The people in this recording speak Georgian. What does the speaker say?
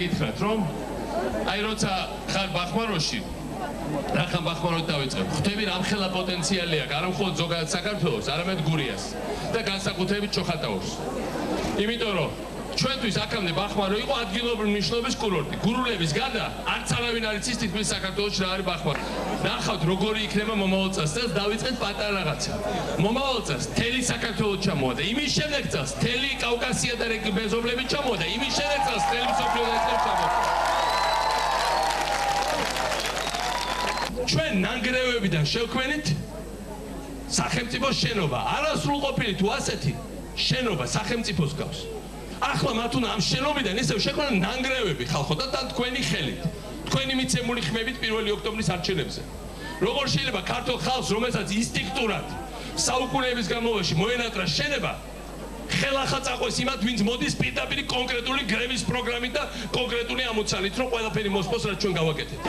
გითხრათ, რომ აი როცა ხარ ბახმაროში რახან ბახმაროთ დავიწყებ. ხვდები რამხელა პოტენციალი აქვს, არა მხოლოდ ზოგადად საქართველოს, არამედ გურიას და განსაკუთრებით ჩოხატაურს. იმიტომ რომ ჩვენთვის აქამდე ბახმარო იყო ადგილობრივი მნიშვნელობის კურორტი. გურულების გარდა არც არავინ არ იცის თითქმის საქართველოში რა არის ბახმარო. ნახავთ როგორი იქნება მომავალ წელს, დავიწყეთ პატარა რაღაცა. მომავალ წელს მთელი საქართველოს ჩამოვიდა. იმის შემდეგ წელს მთელი კავკასია და მეზობლები ჩამოვიდა. იმის შემდეგ წელს მთელი მსოფლიო ჩამოვიდა. ჩვენ ნანგრევებიდან შევქმნით სახელმწიფოს შენობა. არასრულყოფილი თუ ასეთი შენობა სახელმწიფოს გავს. ახლა მათ უნდა ამ შენობიდან ისევ შექმნან ნანგრევები ხალხო და თქვენი ხელით, თქვენი მიცემული ხმებით 1 ოქტომბრის არჩევნებზე. როგორ შეიძლება ქართულ ხალხს, რომელსაც ინსტინქტურად საუკუნეების განმავლობაში მოენატრა შენება, ხელახლა წაყვეს იმათ, ვინც მოდის პირდაპირ კონკრეტული გრევის პროგრამით და კონკრეტული ამოცანით, რომ ყველაფერი მოსპოს, რაც ჩვენ გავაკეთეთ.